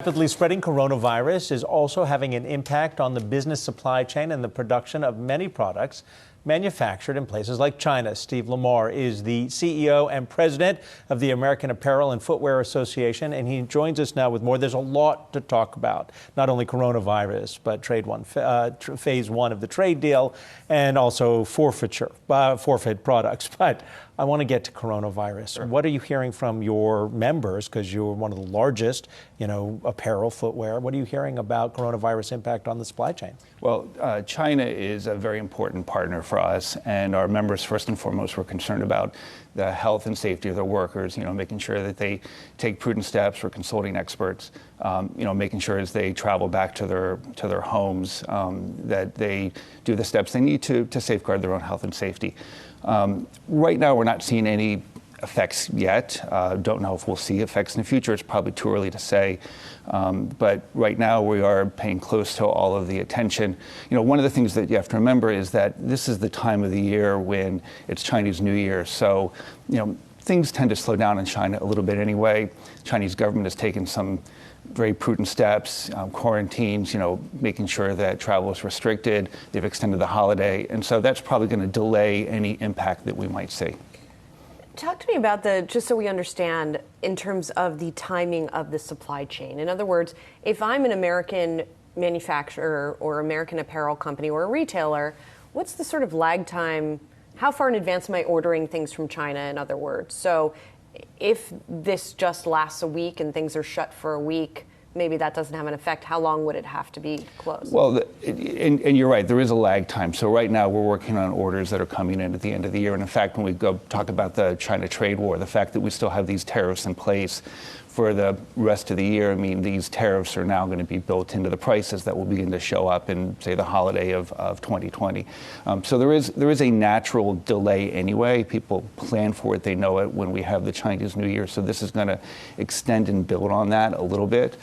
Rapidly spreading coronavirus is also having an impact on the business supply chain and the production of many products manufactured in places like China. Steve Lamar is the CEO and president of the American Apparel and Footwear Association, and he joins us now with more. There's a lot to talk about, not only coronavirus, but phase one of the trade deal and also forfeit products. But I want to get to coronavirus. Sure. What are you hearing from your members, because you're one of the largest, apparel, footwear? What are you hearing about coronavirus impact on the supply chain? Well, China is a very important partner for us, and our members, first and foremost, were concerned about the health and safety of their workers, making sure that they take prudent steps. We're consulting experts, making sure as they travel back to their homes that they do the steps they need to safeguard their own health and safety. Right now, we're not seeing any effects yet. Don't know if we'll see effects in the future. It's probably too early to say. But right now, we are paying close to all of the attention. One of the things that you have to remember is that this is the time of the year when it's Chinese New Year. So, things tend to slow down in China a little bit anyway. Chinese government has taken some very prudent steps, quarantines, making sure that travel is restricted. They've extended the holiday. And so that's probably going to delay any impact that we might see. Talk to me about just so we understand, in terms of the timing of the supply chain. In other words, if I'm an American manufacturer or American apparel company or a retailer, what's the sort of lag time? How far in advance am I ordering things from China, in other words? So if this just lasts a week and things are shut for a week, maybe that doesn't have an effect. How long would it have to be closed? Well, and you're right, there is a lag time. So right now we're working on orders that are coming in at the end of the year. And in fact, when we go talk about the China trade war, the fact that we still have these tariffs in place for the rest of the year, these tariffs are now going to be built into the prices that will begin to show up in, say, the holiday of 2020. So there is a natural delay anyway. People plan for it, they know it when we have the Chinese New Year. So this is going to extend and build on that a little bit.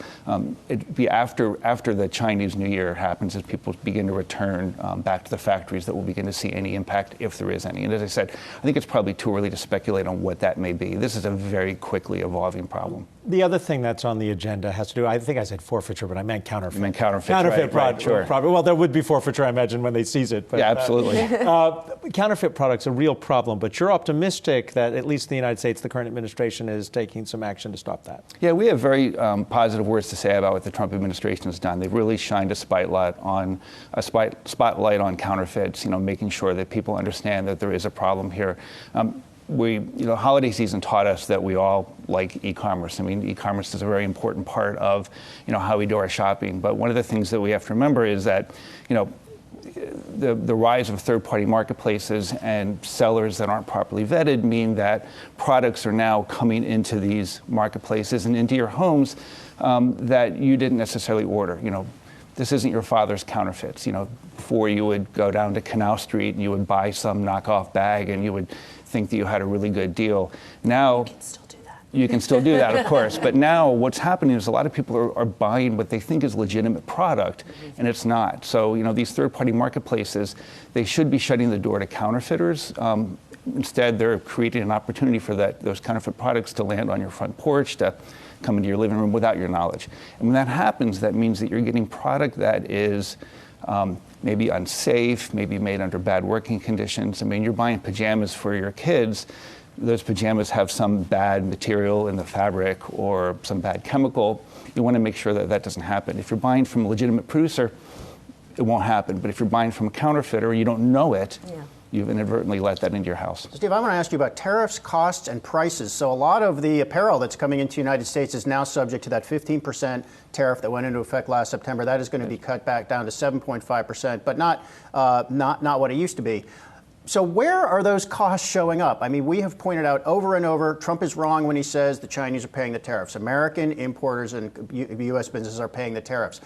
It'd be after the Chinese New Year happens, as people begin to return back to the factories, that we'll begin to see any impact, if there is any. And as I said, I think it's probably too early to speculate on what that may be. This is a very quickly evolving problem. The other thing that's on the agenda has to do, I think I said forfeiture, but I meant counterfeit. You meant counterfeit, right, sure. Well, there would be forfeiture, I imagine, when they seize it. But, yeah, absolutely. Counterfeit products are a real problem, but you're optimistic that at least in the United States, the current administration is taking some action to stop that. Yeah, we have very positive words to say about what the Trump administration has done. They've really shined a spotlight on counterfeits, making sure that people understand that there is a problem here. Holiday season taught us that we all like e-commerce. E-commerce is a very important part of, how we do our shopping. But one of the things that we have to remember is that, the rise of third-party marketplaces and sellers that aren't properly vetted mean that products are now coming into these marketplaces and into your homes that you didn't necessarily order. This isn't your father's counterfeits. Before, you would go down to Canal Street and you would buy some knockoff bag and you would think that you had a really good deal. Now, you can still do that, of course. But now what's happening is a lot of people are buying what they think is legitimate product, and it's not. So, these third-party marketplaces, they should be shutting the door to counterfeiters. Instead, they're creating an opportunity for those counterfeit products to land on your front porch, to come into your living room without your knowledge. And when that happens, that means that you're getting product that is maybe unsafe, maybe made under bad working conditions. You're buying pajamas for your kids. Those pajamas have some bad material in the fabric or some bad chemical. You want to make sure that that doesn't happen. If you're buying from a legitimate producer, it won't happen. But if you're buying from a counterfeiter, you don't know it, you've inadvertently let that into your house. Steve, I want to ask you about tariffs, costs, and prices. So a lot of the apparel that's coming into the United States is now subject to that 15% tariff that went into effect last September. That is going to be cut back down to 7.5%, but not what it used to be. So where are those costs showing up? We have pointed out over and over, Trump is wrong when he says the Chinese are paying the tariffs. American importers and U.S. businesses are paying the tariffs.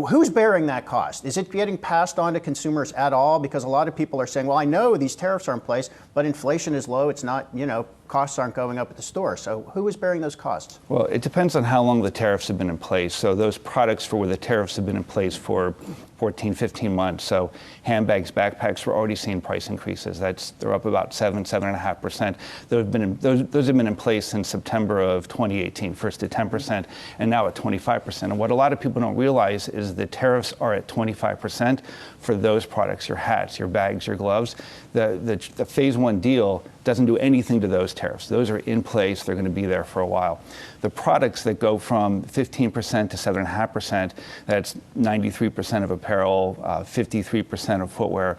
Who's bearing that cost? Is it getting passed on to consumers at all? Because a lot of people are saying, well, I know these tariffs are in place, but inflation is low. It's not, costs aren't going up at the store. So who is bearing those costs? Well, it depends on how long the tariffs have been in place. So those products for where the tariffs have been in place for 14, 15 months. So handbags, backpacks, we're already seeing price increases. They're up about 7.5%. Those have been in place since September of 2018, first at 10% and now at 25%. And what a lot of people don't realize is the tariffs are at 25% for those products, your hats, your bags, your gloves. The phase one deal doesn't do anything to those tariffs. Those are in place. They're going to be there for a while. The products that go from 15% to 7.5%, that's 93% of apparel, 53% of footwear.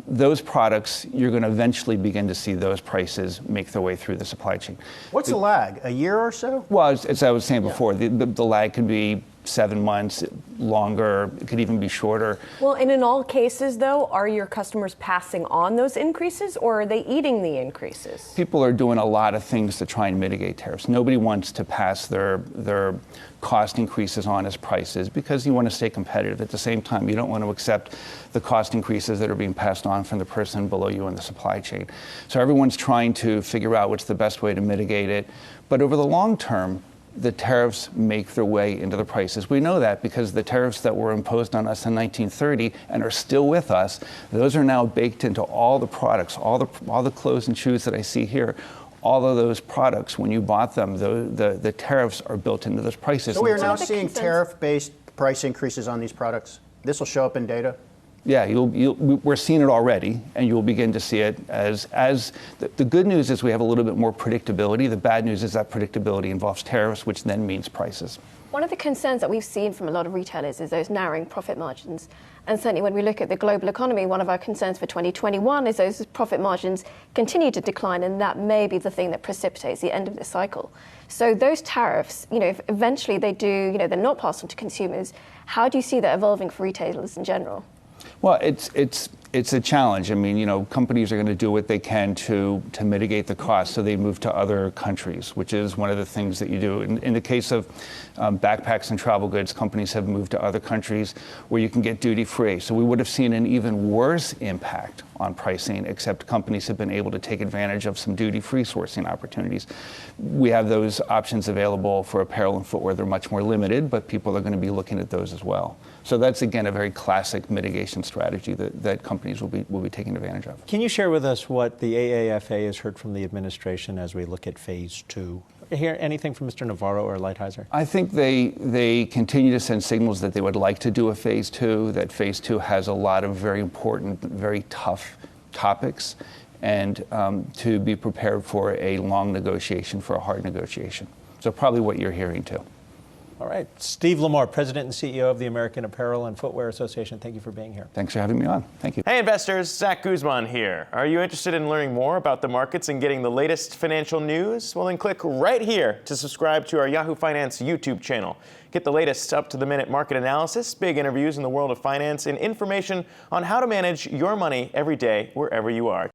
Those products, you're going to eventually begin to see those prices make their way through the supply chain. What's the lag? A year or so? Well, as I was saying before, the lag could be 7 months, longer, it could even be shorter. Well, and in all cases, though, are your customers passing on those increases, or are they eating the increases? People are doing a lot of things to try and mitigate tariffs. Nobody wants to pass their cost increases on as prices because you want to stay competitive. At the same time, you don't want to accept the cost increases that are being passed on from the person below you in the supply chain. So everyone's trying to figure out what's the best way to mitigate it. But over the long term, the tariffs make their way into the prices. We know that because the tariffs that were imposed on us in 1930 and are still with us, those are now baked into all the products, all the clothes and shoes that I see here. All of those products, when you bought them, the tariffs are built into those prices. So we are now seeing tariff-based price increases on these products. This will show up in data? Yeah, we're seeing it already, and you'll begin to see it as the good news is we have a little bit more predictability. The bad news is that predictability involves tariffs, which then means prices. One of the concerns that we've seen from a lot of retailers is those narrowing profit margins. And certainly when we look at the global economy, one of our concerns for 2021 is those profit margins continue to decline, and that may be the thing that precipitates the end of this cycle. So those tariffs, if eventually they do, they're not passed on to consumers, how do you see that evolving for retailers in general? Well, it's a challenge. I mean, companies are going to do what they can to mitigate the cost, so they move to other countries, which is one of the things that you do. In the case of backpacks and travel goods, companies have moved to other countries where you can get duty-free. So we would have seen an even worse impact on pricing, except companies have been able to take advantage of some duty-free sourcing opportunities. We have those options available for apparel and footwear. They're much more limited, but people are going to be looking at those as well. So that's, again, a very classic mitigation strategy that companies will be taking advantage of. Can you share with us what the AAFA has heard from the administration as we look at phase two? Hear anything from Mr. Navarro or Lighthizer? I think they continue to send signals that they would like to do a phase two, that phase two has a lot of very important, very tough topics, and to be prepared for a long negotiation, for a hard negotiation. So probably what you're hearing too. All right. Steve Lamar, President and CEO of the American Apparel and Footwear Association. Thank you for being here. Thanks for having me on. Thank you. Hey investors, Zach Guzman here. Are you interested in learning more about the markets and getting the latest financial news? Well, then click right here to subscribe to our Yahoo Finance YouTube channel. Get the latest up-to-the-minute market analysis, big interviews in the world of finance, and information on how to manage your money every day wherever you are.